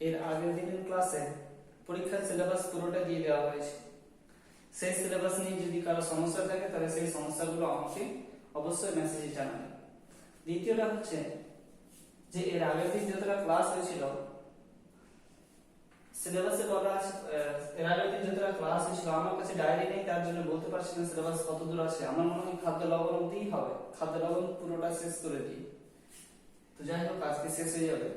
এর আগের দিনের ক্লাসে পরীক্ষার সিলেবাস পুরোটা দিয়ে দেওয়া হয়েছে। সেই সিলেবাস নিয়ে যদি কারো সমস্যা থাকে তাহলে সেই সমস্যাগুলো আমাকে অবশ্যই মেসেজে জানাবেন। দ্বিতীয়টা হচ্ছে যে এর আগের দিন যতটা ক্লাস হয়েছিল সিলেবাসে বলা আছে, এর আগের দিন যতটা ক্লাস হয়েছিল আমার কাছে ডায়েরি নেই, তার জন্য বলতে পারছি না সিলেবাস কত দূর আছে। আমার মনে হয় খাদ্য লবণ অবধিই হবে, খাদ্য লবণ পুরোটা শেষ করে দিই। তো যাই হোক আজকে শেষ হয়ে যাবে।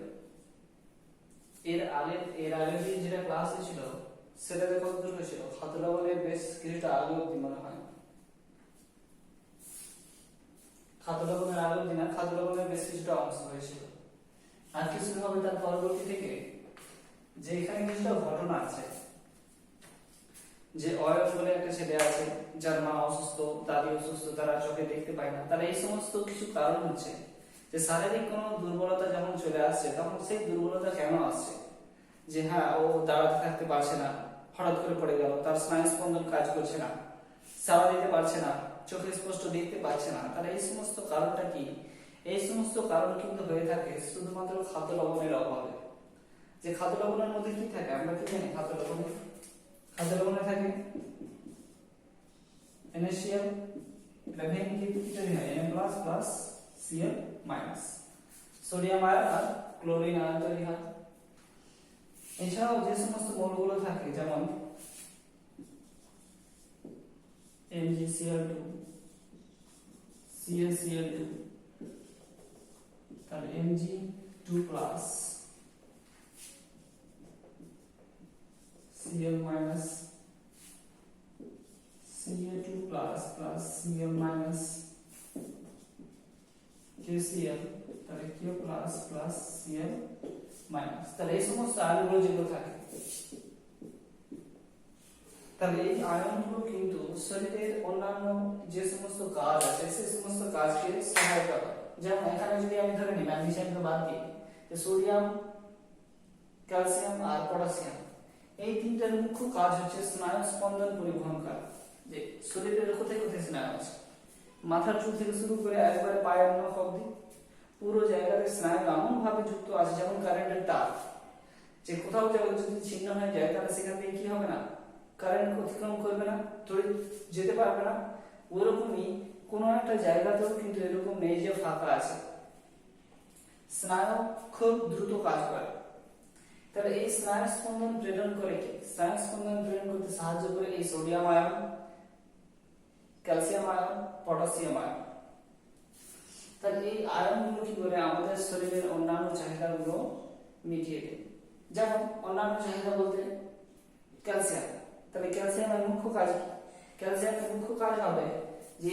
এর আগের দিন যেটা ক্লাস হয়েছিল সেটাতে কত দূর হয়েছিল, খাদ্য লবণের বেশ কিছুটা আগে অব্দি মনে হয়। খাদ্য লবণের আগে অব্দি না, খাদ্য লবণের বেশ কিছুটা অংশ হয়েছিল। আর কিছু হবে তার পরবর্তী থেকে, যে এখানে কিছুটা ঘটনা আছে। যে অয়ন বলে একটা ছেলে আছে যার মা অসুস্থ, দাদি অসুস্থ, তারা চোখে দেখতে পায় না। তাহলে এই সমস্ত কিছু কারণ হচ্ছে যে শারীরিক কোনো দুর্বলতা যখন চলে আসছে তখন সেই দুর্বলতা কেন আসছে, যে হ্যাঁ ও দাঁড়াতে থাকতে পারছে না, হঠাৎ করে পড়ে গেল, তার স্নায়ু স্পন্দন কাজ করছে না, সাড়া দিতে পারছে না, চোখে স্পষ্ট দেখতে পাচ্ছে না। তাহলে এই সমস্ত কারণটা কি? এই সমস্ত কারণ কিন্তু হয়ে থাকে শুধুমাত্র খাদ্য লবণের অভাবে। যে খাদ্য লবণের মধ্যে কি থাকে আমরা কি জানি? খাদ্য লবণে থাকে NaCl, এটা ভেঙে কি তৈরি হয় Na++ Cl-, সোডিয়াম আয়ন আর ক্লোরিন আয়ন তৈরি হয়। এছাড়াও যে সমস্ত মৌলগুলো থাকে যেমন MgCl2, CaCl2, তাহলে Mg2+, Cl- Ca2++ Cl- KCl, তাহলে Q++ Cl-, তাহলে এই সমস্ত আয়নগুলো যেগুলো থাকে, তাহলে এই আয়নগুলো কিন্তু শরীরের অন্যান্য যে সমস্ত কাজ আছে সেই সমস্ত কাজকে সহায়তা করে। যেমন এখানে যদি আমি ধরে নিই ম্যাগনেসিয়ামকে বাদ দিই, যে সোডিয়াম, ক্যালসিয়াম আর পটাশিয়াম, এই তিনটার মুখ্য কাজ হচ্ছে স্নায়ু স্পন্দন পরিবহন করা। যে শরীরের কোথায় কোথায় স্নায়ু আছে, মাথার চুল থেকে শুরু করে একবারে পায়ের নখ অবধি পুরো জায়গাতে স্নায়ু এমন ভাবে যুক্ত আছে যেমন কারেন্টের তার, যে কোথাও যদি ছিন্ন হয়ে যায় তাহলে সেখান থেকে কি হবে না, কারেন্ট অতিক্রম করবে না, তড়িৎ যেতে পারবে না। ওইরকমই কোনো একটা জায়গাতেও কিন্তু এরকম নেই যে ফাঁকা আছে, স্নায়ু খুব দ্রুত কাজ করে। তাহলে এই স্নায়ু স্পন্দন প্রেরণ করে কি? স্নায়ু স্পন্দন প্রেরণ করতে সাহায্য করে এই sodium ion, calcium ion, potassium ion. তাহলে এই আয়নগুলো কি করে আমাদের শরীরের অন্যান্য চাহিদাগুলো মিটিয়ে দেয়। যেমন অন্যান্য চাহিদা বলতে ক্যালসিয়াম, তাহলে ক্যালসিয়ামের মুখ্য কাজ কি? ক্যালসিয়ামের মুখ্য কাজ হবে যে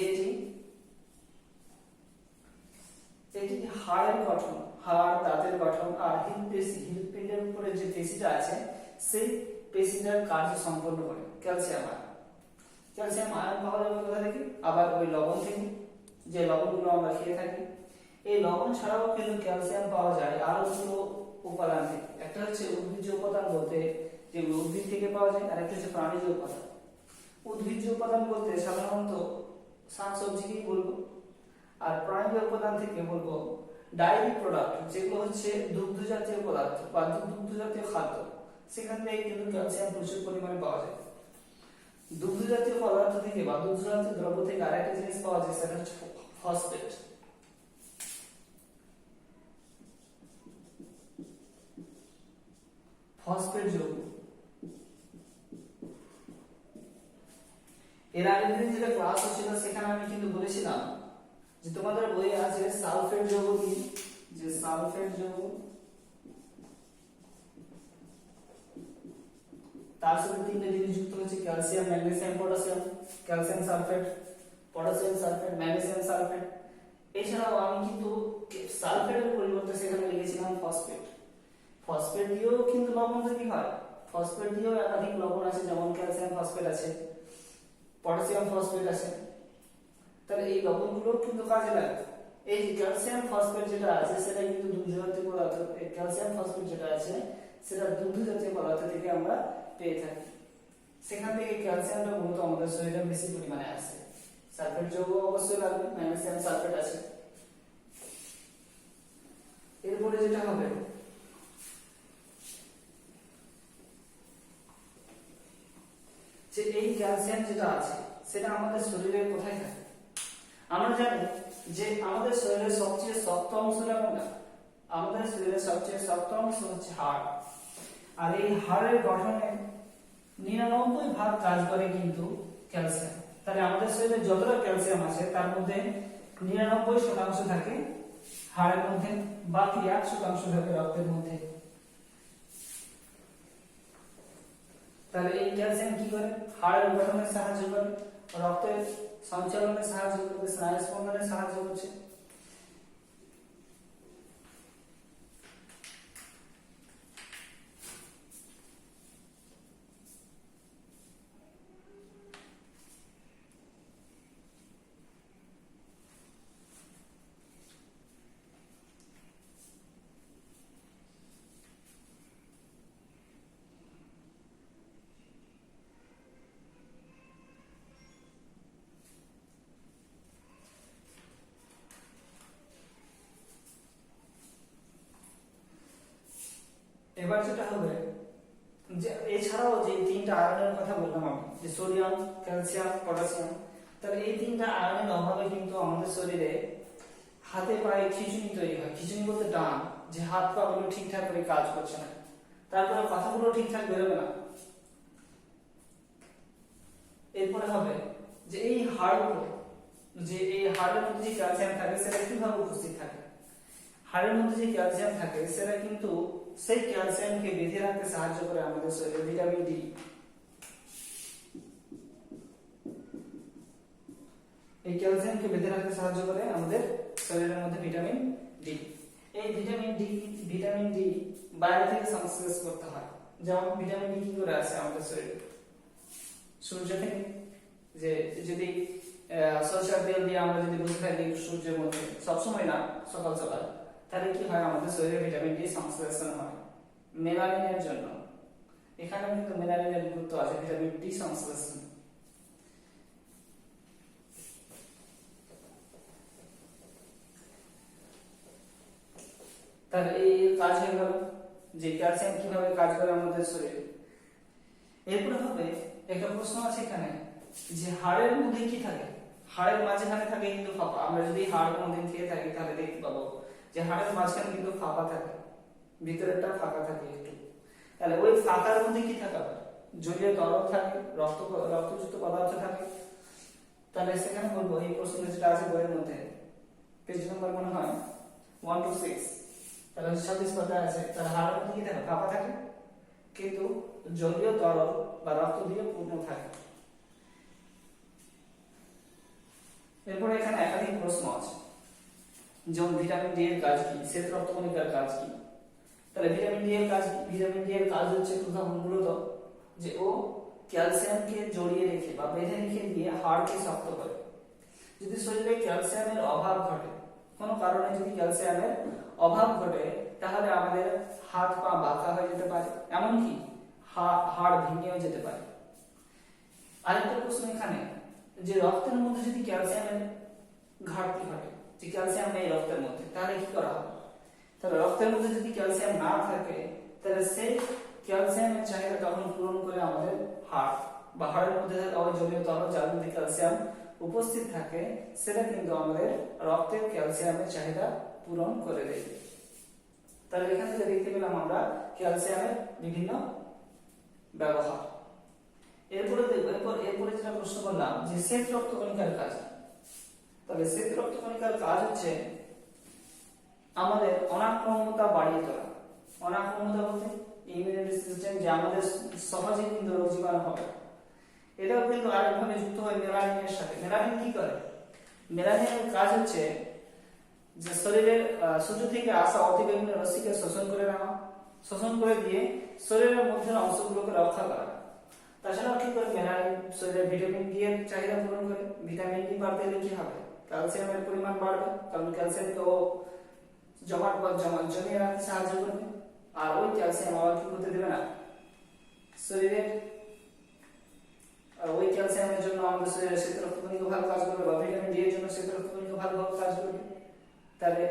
এটি হাড়ের গঠন, হাড়, দাঁতের গঠন আর হৃৎপিণ্ডের উপরে যে পেশিটা আছে সেই পেশিটার কার্য সম্পন্ন করে ক্যালসিয়াম আয়ন। ক্যালসিয়াম আয়ন পাওয়া যাবে কোথা থেকে? আবার ওই লবণ থেকে, যে লবণগুলো আমরা খেয়ে থাকি। এই লবণ ছাড়াও কিন্তু ক্যালসিয়াম পাওয়া যায় আরো দুটো উপাদান থেকে। একটা হচ্ছে উদ্ভিজ্জ উপাদান বলতে যেগুলো উদ্ভিদ থেকে পাওয়া যায়, আর একটা হচ্ছে প্রাণীজ উপাদান। উদ্ভিজ্জ উপাদান বলতে সাধারণত শাকসবজিকেই বলবো, আর প্রাণীজ উপাদান থেকে বলবো ডায়েরি প্রোডাক্ট, যেগুলো হচ্ছে দুগ্ধ জাতীয় পদার্থ বা দুগ্ধ জাতীয় খাদ্য, সেখান থেকে কিন্তু ক্যালসিয়াম প্রচুর পরিমাণে পাওয়া যায়। দুগ্ধ জাতীয় পদার্থ থেকে বা দুগ্ধ জাতীয় দ্রব্য থেকে আরেকটা জিনিস পাওয়া যায়, সেটা হচ্ছে ফসফেট। ফসফেট যৌগ। এর আগের দিন যেটা ক্লাস হচ্ছিল সেখানে আমি কিন্তু বলেছিলাম যে তোমাদের বইয়ে আছে সালফেট যৌগ কি, যে সালফেট যৌগ তার সাথে তিনটে জিনিস যুক্ত হচ্ছে calcium, magnesium, potassium. Calcium sulphate, potassium sulphate, magnesium sulphate. এছাড়াও আমি কিন্তু সালফেটের পরিবর্তে সেখানে লিখেছিলাম ফসফেট। ফসফেট দিয়েও কিন্তু লবণ তৈরি হয়, ফসফেট দিয়েও একাধিক লবণ আছে, যেমন ক্যালসিয়াম ফসফেট আছে, পটাশিয়াম ফসফেট আছে। তাহলে এই লবণগুলো কিন্তু কাজে লাগে। এই যে ক্যালসিয়াম ফসফেট যেটা আছে সেটা কিন্তু দুগ্ধ জাতীয় পদার্থ, ক্যালসিয়াম ফসফেট যেটা আছে সেটা দুগ্ধ জাতীয় পদার্থ থেকে আমরা পেয়ে থাকি। সেখান থেকে ক্যালসিয়ামটা মূলত আমাদের শরীরে বেশি পরিমাণে আসে। সালফেট যৌগ অবশ্যই লাগবে, ম্যাগনেসিয়াম সালফেট আছে। এরপরে যেটা হবে যে এই ক্যালসিয়াম যেটা আছে সেটা আমাদের শরীরের কোথায় থাকে? আমরা জানি যে আমাদের শরীরের সবচেয়ে শক্ত অংশটা কোনটা? আমাদের শরীরের সবচেয়ে শক্ত অংশ হচ্ছে হাড়। আর এই হাড়ের গঠনে 99% কাজ করে কিন্তু ক্যালসিয়াম। তাহলে আমাদের শরীরে যতটা ক্যালসিয়াম আছে তার মধ্যে 99% থাকে হাড়ের মধ্যে, বাকি 1% থাকে রক্তের মধ্যে। তাহলে এই ক্যালসিয়াম কি করে? হাড়ের গঠনে সাহায্য করে, রক্তের সঞ্চালনে সাহায্য করে, স্নায়ু স্পন্দনে সাহায্য করছে। এবার যেটা হবে যে এছাড়াও যে তিনটা আয়রনের কথা বললাম আমি, যে সোডিয়াম, ক্যালসিয়াম, পটাশিয়াম, তাহলে এই তিনটা আয়রনের অভাবে কিন্তু আমাদের শরীরে হাতে পায়ে খিঁচুনি তৈরি হয়। খিঁচুনি বলতে টান, যে হাত পা গুলো ঠিকঠাক করে কাজ করছে না, তারপরে কথাগুলো ঠিকঠাক বেরোবে না। এরপরে হবে যে এই হাড়গুলো, যে এই হাড়ের মধ্যে যে ক্যালসিয়াম থাকে সেটা কিভাবে উপস্থিত থাকে? হাড়ের মধ্যে যে ক্যালসিয়াম থাকে সেটা কিন্তু সেই ক্যালসিয়ামকে বেঁধে রাখতে সাহায্য করে আমাদের শরীরে ভিটামিন ডি। এই ক্যালসিয়ামকে বেঁধে রাখতে সাহায্য করে আমাদের শরীরের মধ্যে ভিটামিন ডি। এই ভিটামিন ডি বাইরে থেকে সংশ্লেষ করতে হয়। যেমন ভিটামিন ডি কি করে আসে আমাদের শরীরে? সূর্য থেকে। যে যদি সরষের তেল দিয়ে আমরা যদি বসে থাকি সূর্যের মধ্যে সবসময় না, সকাল সকাল, তাহলে কি হয়? আমাদের শরীরে ভিটামিন ডি সংশ্লেষণ হয় মেলানিনের জন্য। এখানে কিন্তু মেলানিনের গুরুত্ব আছে ভিটামিন ডি সংশ্লেষণ। তাহলে এই কাজ হয়ে গেল যে ক্যালসিয়াম কিভাবে কাজ করে আমাদের শরীরে। এরপরে হবে একটা প্রশ্ন আছে এখানে, যে হাড়ের মধ্যে কি থাকে? হাড়ের মাঝখানে থাকে কিন্তু ফাঁপা। আমরা যদি হাড় কোনদিন খেয়ে থাকি তাহলে দেখতে পাবো যে হাড়ের মাঝখানে কিন্তু ফাঁপা থাকে, ভিতরেরটা ফাঁকা থাকে একটু। তাহলে ওই ফাঁকার মধ্যে কি থাকে? জলীয় তরল থাকে, রক্তযুক্ত পদার্থ থাকে। তাহলে সেখানে বলবো এই প্রশ্ন যেটা আছে বইয়ের মধ্যে, পেজ নম্বর মনে হয় 1 to 6, তাহলে 26 পাতায় আছে। তাহলে হাড়ের মধ্যে কি থাকে? ফাঁপা থাকে, কিন্তু জলীয় তরল বা রক্ত দিয়ে পূর্ণ থাকে। এরপরে এখানে একাধিক প্রশ্ন আছে, যেমন ভিটামিন ডি এর কাজ কি, শ্বেত রক্তকণিকার কাজ কি। তাহলে ভিটামিন ডি এর কাজ কি? ভিটামিন ডি এর কাজ হচ্ছে মূলত যে ও ক্যালসিয়ামকে জড়িয়ে রেখে বা বেঁধে রেখে দিয়ে হাড়কে শক্ত করে। যদি শরীরে ক্যালসিয়ামের অভাব ঘটে, কোনো কারণে যদি ক্যালসিয়ামের অভাব ঘটে, তাহলে আমাদের হাত পা বাঁকা হয়ে যেতে পারে, এমনকি হাড় ভেঙেও যেতে পারে। আরেকটা প্রশ্ন এখানে, যে রক্তের মধ্যে যদি ক্যালসিয়ামের ঘাটতি ঘটে, যে ক্যালসিয়াম নেই রক্তের মধ্যে, তাহলে কি করা হবে? তাহলে রক্তের মধ্যে যদি ক্যালসিয়াম না থাকে, তাহলে সেই ক্যালসিয়ামের চাহিদা তখন পূরণ করে আমাদের হাড় বা হাড়ের মধ্যে থাকা জলীয় তরল যার মধ্যে ক্যালসিয়াম উপস্থিত থাকে, সেটা কিন্তু আমাদের রক্তের ক্যালসিয়ামের চাহিদা পূরণ করে দেয়। তাহলে এখান থেকে দেখতে পেলাম আমরা ক্যালসিয়ামের বিভিন্ন ব্যবহার। এরপরে যেটা প্রশ্ন করলাম যে শ্বেত রক্তকণিকার কাজ। তাহলে শ্বেত রক্তকণিকার কাজ হচ্ছে আমাদের অনাক্রম্যতা বাড়িয়ে তোলা। অনাক্রম্যতা বলতে ইমিউনিটি সিস্টেম, যে আমাদের সহজে কিন্তু রোগ জীবাণু হবে। এটাও কিন্তু আরেকভাবে যুক্ত হয় মেলানিনের সাথে। মেলানিন কি করে? মেলানিনের কাজ হচ্ছে যে শরীরের সূর্য থেকে আসা অতিবেগুনি রশ্মিকে শোষণ করে নেওয়া, শোষণ করে দিয়ে শরীরের মধ্যে অংশগুলোকে রক্ষা করা। তাছাড়াও কি করে? মেলানিন শরীরে ভিটামিন ডি এর চাহিদা পূরণ করে। ভিটামিন ডি বাড়তে গেলে কি হবে? ক্যালসিয়ামের পরিমাণ বাড়বে, কারণ ক্যালসিয়ামকে ও জমিয়ে রাখতে সাহায্য করবে। আর ওই ক্যালসিয়াম আবার কি করতে দেবে না শরীরে। ওই ক্যালসিয়ামের জন্য আমাদের শরীরে শ্বেত রক্তকণিকা ভালো কাজ করবে, বা ভিটামিন ডি এর জন্য শ্বেত রক্তকণিকা ভালোভাবে কাজ করবে। তাহলে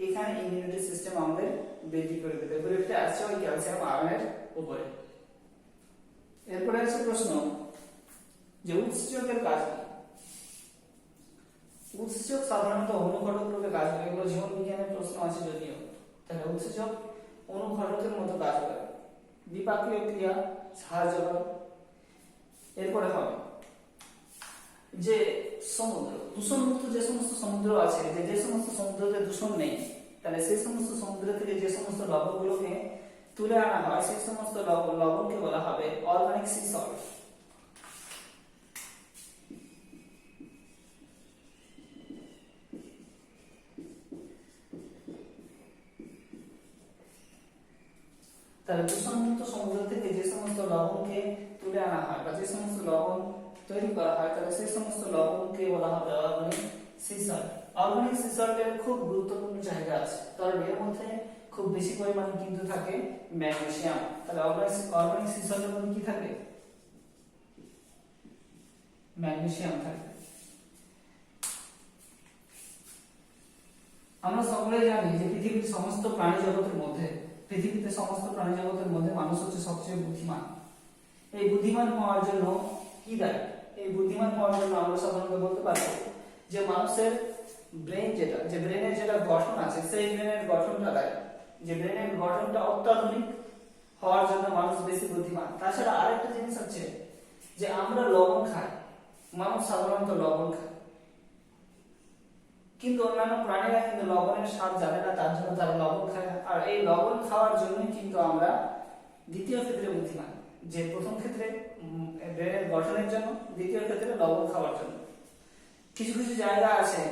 এখানে ইমিউনিটি সিস্টেম আমাদের বৃদ্ধি করে দেবে। এরপরে আসছে ওই ক্যালসিয়াম আয়নের উপরে। এরপরে আছে প্রশ্ন যে উৎসেচকের কাজ কি। উৎসেচক সাধারণত অনুঘটক রূপে কাজ করে, এগুলো জীবন বিজ্ঞানের প্রশ্ন আছে যদিও। তাহলে উৎসেচক অনুঘটকের মতো কাজ করে, বিপাকীয় ক্রিয়া সাহায্য করে। এরপরে হবে যে সমুদ্র, দূষণমুক্ত যে সমস্ত সমুদ্র আছে, যে সমস্ত সমুদ্রতে দূষণ নেই, তাহলে সেই সমস্ত সমুদ্র থেকে যে সমস্ত লবণগুলোকে তুলে আনা হয় সেই সমস্ত লবণকে বলা হবে অর্গানিক সি সল্ট। তাহলে দূষণমুক্ত সমুদ্র থেকে যে সমস্ত লবণকে তুলে আনা হয় বা যে সমস্ত লবণ তৈরি করা হয়, তাহলে সেই সমস্ত লবণকে বলা হবে organic sea salt. Organic sea সল্টের খুব গুরুত্বপূর্ণ জায়গা আছে, কারণ এর মধ্যে খুব বেশি পরিমাণে কিন্তু থাকে ম্যাগনেসিয়াম। তাহলে অর্গানিক সি সল্টের মধ্যে কি থাকে? ম্যাগনেসিয়াম থাকে। আমরা সকলেই জানি যে পৃথিবীর সমস্ত প্রাণী জগতের মধ্যে মানুষ হচ্ছে সবচেয়ে বুদ্ধিমান। এই বুদ্ধিমান হওয়ার জন্য কি দায়ী? এই বুদ্ধিমান হওয়ার জন্য আমরা সাধারণত বলতে পারবো যে মানুষের ব্রেনের যেটা গঠন আছে, সেই ব্রেনের গঠনটা দায়ী। যে ব্রেনের গঠনটা অত্যাধুনিক হওয়ার জন্য মানুষ বেশি বুদ্ধিমান। তাছাড়া আরেকটা জিনিস হচ্ছে যে আমরা লবণ খাই, মানুষ সাধারণত লবণ খায়, কিন্তু অন্যান্য প্রাণীরা কিন্তু লবণের স্বাদ জানে না, তার জন্য তারা লবণ খায় না। আর এই লবণ খাওয়ার জন্যই কিন্তু আমরা দ্বিতীয় ক্ষেত্রে বুদ্ধিমান, যে প্রথম ক্ষেত্রে ব্রেনের গঠনের জন্য, দ্বিতীয় ক্ষেত্রে লবণ খাওয়ার জন্য। কিছু কিছু জায়গা আছে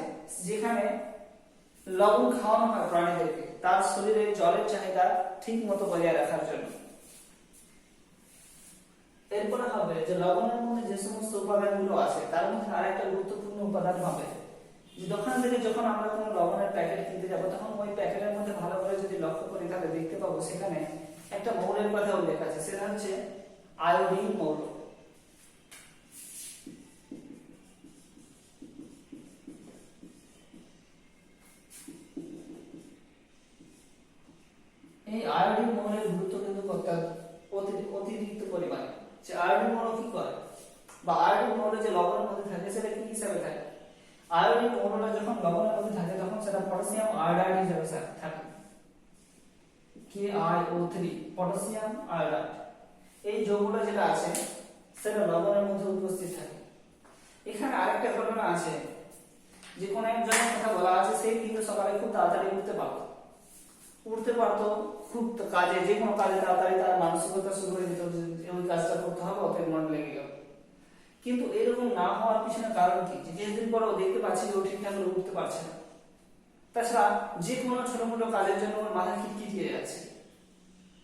যেখানে লবণ খাওয়ানো হয় প্রাণীদেরকে তার শরীরে জলের চাহিদা ঠিক মতো বজায় রাখার জন্য। এরপরে হবে যে লবণের মধ্যে যে সমস্ত উপাদানগুলো আছে তার মধ্যে আরেকটা গুরুত্বপূর্ণ উপাদান হবে যে দোকান থেকে যখন আমরা কোনো লবণের প্যাকেট কিনতে যাব, তখন ওই প্যাকেটের মধ্যে ভালো করে যদি লক্ষ্য করি তাহলে দেখতে পাবো সেখানে একটা মৌলের কথা উল্লেখ আছে, সেটা হচ্ছে আয়োডিন মৌল। এই আয়োডিন মৌলের গুরুত্ব কিন্তু অতিরিক্ত পরিমাণে। যে আয়োডিন মৌল কি করে, বা আয়োডিন মৌল যে লবণের মধ্যে থাকে সেটা কি হিসাবে থাকে? আয়োডিন মৌলটা যখন লবণের মধ্যে থাকে তখন সেটা পটাশিয়াম আয়োডাইড হিসেবে থাকে, KiO3, পটাশিয়াম আয়োডাইড। এই যৌগটা যেটা আছে সেটা লবণের মধ্যে উপস্থিত থাকে। এখানে আরেকটা ঘটনা আছে যে কোন একজনের কথা বলা আছে, সে কিন্তু সকালে খুব তাড়াতাড়ি উঠতে পারতো খুব কাজে, যে কোনো কাজে তাড়াতাড়ি তার মানসিকতা শুরু হয়ে যেত যে ওই কাজটা করতে হবে, অতএব মন লেগে গেল। কিন্তু এরকম না হওয়ার পিছনে কারণ কি? যে কিছুদিন পরেও দেখতে পাচ্ছি যে ও ঠিকঠাক করে উঠতে পারছে না। তাছাড়া যে কোনো ছোটমোটো কাজের জন্য ওর মাথা খিটখিটিয়ে যাচ্ছে,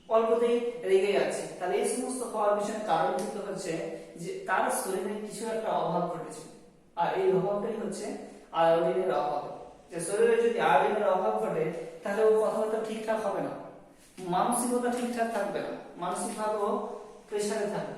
অল্পতেই রেগে যাচ্ছে। তাহলে এই সমস্ত হওয়ার পিছনে কারণ কিন্তু হচ্ছে যে তার শরীরে কিছু একটা অভাব ঘটেছে, আর এই অভাবটাই হচ্ছে আয়োডিনের অভাব। যে শরীরে যদি আয়োডিনের অভাব ঘটে তাহলে ও কথাবার্তা ঠিকঠাক হবে না, মানসিকতা ঠিকঠাক থাকবে না, মানসিকভাবেও প্রেসারে থাকবে।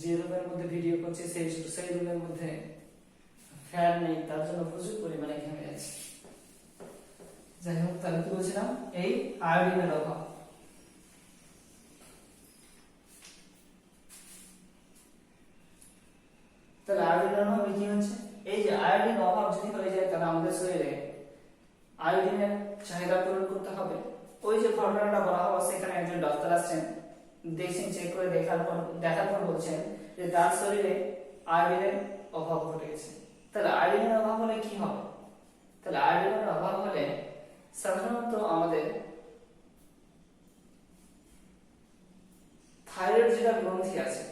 যে রুমের মধ্যে ভিডিও করছে সেই রুমের মধ্যে ফ্যান নেই, তার জন্য প্রচুর পরিমাণে ঘেমে যাচ্ছে। যাই হোক, তাহলে কি বলছিলাম? এই আয়োডিনের অভাব। তাহলে আয়োডিনের অভাবে কি হচ্ছে? এই যে আয়োডিন অভাব যদি হয়ে যায় তাহলে আমাদের শরীরে আয়োডিনের চাহিদা পূরণ করতে হবে। ওই যে ঘটনাটা বলা হবে, সেখানে একজন ডাক্তার আসছেন, দেখছেন, চেক করে দেখার পর বলছেন যে তার শরীরে আয়োডিনের অভাব ঘটে গেছে। তাহলে আয়োডিনের অভাব হলে কি হবে? তাহলে আয়োডিনের অভাব হলে সাধারণত আমাদের থাইরয়েড যেটা গ্রন্থি আছে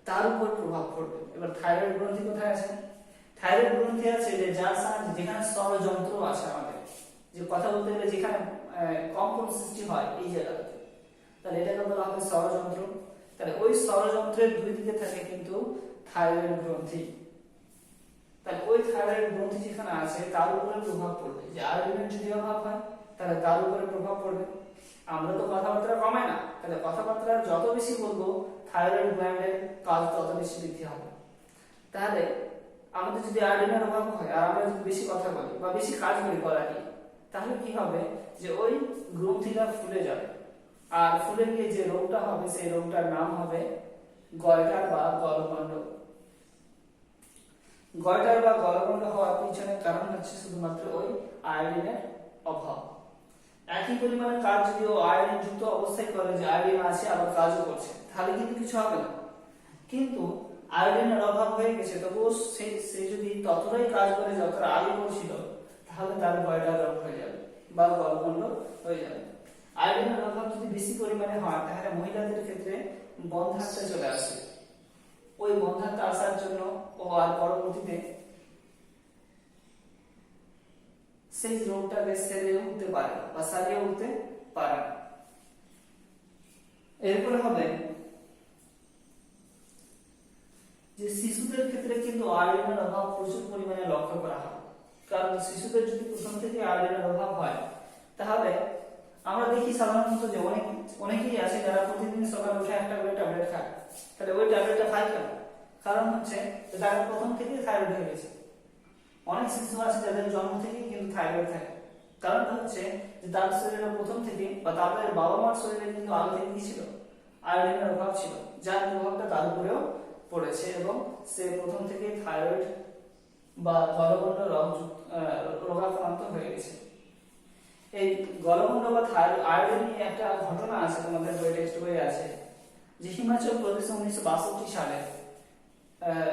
তার উপর প্রভাব পড়বে। এবার থাইরয়েড গ্রন্থি কোথায় আছে? থাইরয়েড গ্রন্থি আছে যে যার সাহায্যে, যেখানে স্তরযন্ত্র আছে আমাদের, যে কথা বলতে গেলে যেখানে কম্পন সৃষ্টি হয় এই জায়গাটাতে, তাহলে এটাকে বলা হবে ষড়যন্ত্র। তাহলে ওই ষড়যন্ত্রের দুই দিকে থাকে কিন্তু থাইরয়েড গ্রন্থি। তাহলে ওই থাইরয়েড গ্রন্থি যেখানে আছে তার উপরে প্রভাব পড়বে, যে আয়োডিনের যদি অভাব হয় তাহলে তার উপরে প্রভাব পড়বে। আমরা তো কথাবার্তা কমাই না, তাহলে কথাবার্তা যত বেশি বলবো থাইরয়েড গ্ল্যান্ডের কাজ তত বেশি বৃদ্ধি হবে। তাহলে আমাদের যদি আয়োডিনের অভাব হয় আর আমরা যদি বেশি কথা বলি বা বেশি কাজ করি গলা নিয়ে, তাহলে কি হবে যে ওই গ্রন্থিটা ফুলে যাবে, আর ফুলে গিয়ে যে রোগটা হবে সেই রোগটার নাম হবে গয়টার বা গলগণ্ড। গয়টার বা গলগণ্ড হওয়ার পিছনে কারণ হচ্ছে শুধুমাত্র ওই আয়োডিনের অভাব। একই পরিমাণে কাজ যদি ও আয়োডিন যুক্ত অবস্থায় করে, যে আয়োডিন আছে আবার কাজও করছে, তাহলে কিন্তু কিছু হবে না। কিন্তু আয়োডিনের অভাব হয়ে গেছে, তবুও সে যদি ততটাই কাজ করে যতটা আগে করছিল, তাহলে তার গয়টার রোগ হয়ে যাবে বা গলগণ্ড হয়ে যাবে। আয়োডিনের অভাব যদি বেশি পরিমাণে হয় তাহলে মহিলাদের ক্ষেত্রে বন্ধ্যাত্ব চলে আসে। ওই বন্ধ্যাত্ব আসার জন্য ও আর পরবর্তীতে সেই রোগটাকে সেরে উঠতে পারে বা সারিয়ে উঠতে পারে। এরপরে হবে যে শিশুদের ক্ষেত্রে কিন্তু আয়োডিনের অভাব প্রচুর পরিমাণে লক্ষ্য করা হয়। কারণ শিশুদের যদি প্রথম থেকে আয়োডিনের অভাব হয়, তাহলে আমরা দেখি সাধারণত যে অনেকেই আছে যারা প্রতিদিন সকালে উঠে একটা করে ট্যাবলেট খায়। তাহলে ওই ট্যাবলেটটা খায় কেন? কারণ হচ্ছে যে তার প্রথম থেকেই থাইরয়েড হয়ে গেছে। অনেক শিশু আছে যাদের জন্ম থেকেই কিন্তু থাইরয়েড থাকে। কারণটা হচ্ছে যে তার শরীরে প্রথম থেকে বা তাদের বাবা মার শরীরে কিন্তু আগে থেকে কি ছিল? আয়োডিনের অভাব ছিল, যার প্রভাবটা তার উপরেও পড়েছে এবং সে প্রথম থেকেই থাইরয়েড বা গলগণ্ড রোগাক্রান্ত হয়ে গেছে। এই গলগণ্ড বা থাইরয়েড আয়োডিন নিয়ে একটা ঘটনা আছে, তোমাদের বই টেক্সট বইয়ে আছে, যে হিমাচল প্রদেশে 1962 সালে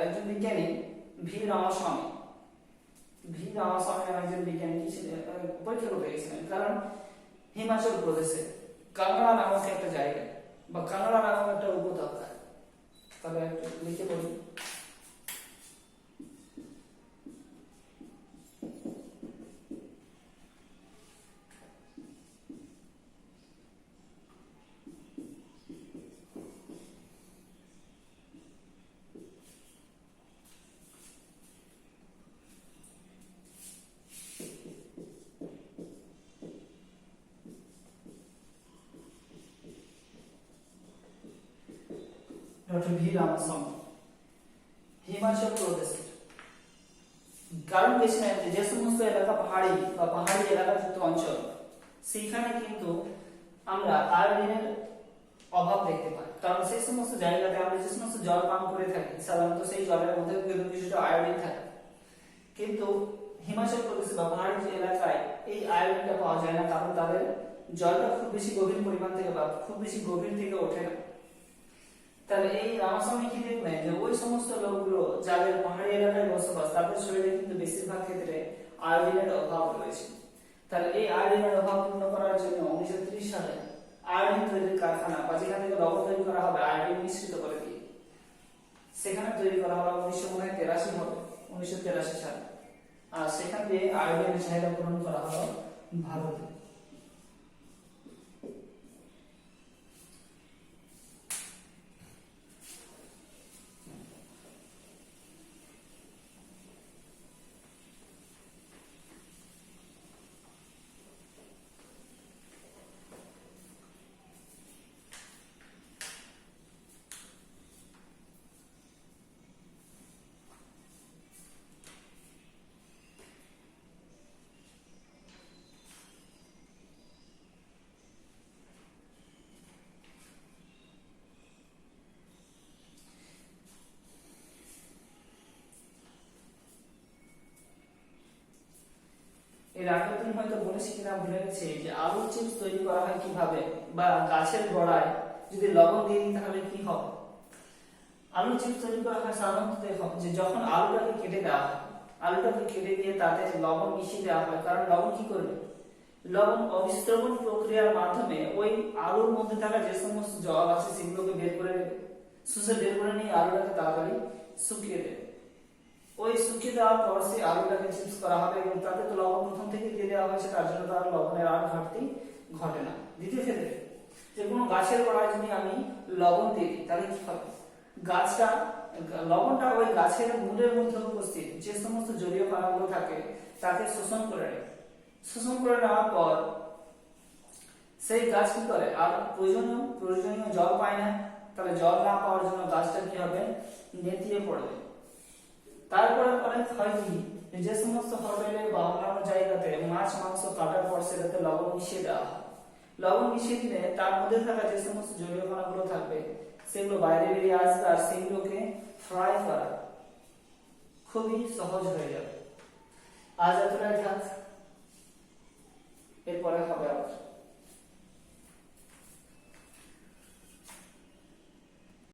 একজন বিজ্ঞানী ভি রামাস্বামী নামে একজন বিজ্ঞানী পরীক্ষা করতে গেছিলেন। কারণ হিমাচল প্রদেশে কাংড়া নামক একটা জায়গা বা কাংড়া নামক একটা উপত্যকা, তবে একটু লিখে বলি। ডক্টর ভি রামাস্বামী হিমাচল প্রদেশের। কারণ গেছিলেন যে সমস্ত এলাকা পাহাড়ি বা পাহাড়ি এলাকাযুক্ত অঞ্চল, সেখানে কিন্তু আমরা আয়োডিনের অভাব দেখতে পাই। কারণ সেই সমস্ত জায়গাতে আমরা যে সমস্ত জল পান করে থাকি সাধারণত সেই জলের মধ্যে কিছুটা আয়োডিন থাকে, কিন্তু হিমাচল প্রদেশ বা পাহাড়ি এলাকায় এই আয়োডিনটা পাওয়া যায় না। কারণ তাদের জলটা খুব বেশি গভীর পরিমাণ থেকে বা খুব বেশি গভীর থেকে ওঠে না। তাহলে এই রামাস্বামী কি দেখলেন যে ওই সমস্ত লোকগুলো যাদের পাহাড়ি এলাকায় বসবাস, তাদের শরীরে কিন্তু বেশিরভাগ ক্ষেত্রে আয়োডিনের অভাব রয়েছে। তাহলে এই আয়োডিনের অভাব পূর্ণ করার জন্য 1930 সালে আয়োডিন তৈরির কারখানা বা যেখান থেকে লবণ তৈরি করা হবে আয়োডিন মিশ্রিত করে দিয়ে, সেখানে তৈরি করা হলো 1983 সালে। আর সেখান দিয়ে আয়োডিনের চাহিদা পূরণ করা হলো ভারতে। এর আগের দিন হয়তো বলেছি কিনা ভুলে গেছি যে আলুর চিপস তৈরি করা হয় কিভাবে, বা গাছের গোড়ায় যদি লবণ দিয়ে দিই তাহলে কি হবে। আলুর চিপস তৈরি করা হয় সাধারণত দেখো যে যখন আলুটাকে কেটে দেওয়া হয়, আলুটাকে কেটে দিয়ে তাতে লবণ মিশিয়ে দেওয়া হয়। কারণ লবণ কি করবে? লবণ অবিস্রবণ প্রক্রিয়ার মাধ্যমে ওই আলুর মধ্যে থাকা যে সমস্ত জল আছে সেগুলোকে শুষে বের করে নিয়ে আলুটাকে তাড়াতাড়ি শুকিয়ে দেবে। ওই শুকিয়ে দেওয়ার পর সেই আলুটাকে চিপস করা হবে এবং তাতে তো লবণ প্রথম থেকে দিয়ে দেওয়া হয়েছে, তার জন্য তার লবণের আর ঘাটতি ঘটে না। দ্বিতীয় ক্ষেত্রে যে কোনো গাছের গোড়ায় যদি আমি লবণ দিই তাহলে কি হবে, গাছটা লবণটা ওই গাছের মূলের মধ্যে উপস্থিত যে সমস্ত জলীয় কণাগুলো থাকে তাকে শোষণ করে নেয়। শোষণ করে নেওয়ার পর সেই গাছ কি করে, আর প্রয়োজনীয় জল পায় না, তাহলে জল না পাওয়ার জন্য গাছটা কি হবে, নেতিয়ে পড়বে। তারপরে অনেক হয় কি, যে সমস্ত হোটেলে বা অন্যান্য জায়গাতে মাছ মাংস কাটার পর সেটাতে লবণ মিশিয়ে দেওয়া হয়। লবণ মিশিয়ে দিলে তার মধ্যে থাকা যে সমস্ত জলীয় কণাগুলো থাকবে সেগুলো বাইরে বেরিয়ে আসবে, আর সেগুলোকে ফ্রাই করা খুবই সহজ হয়ে যাবে। আজ এতটাই থাক, এরপরে হবে আবার।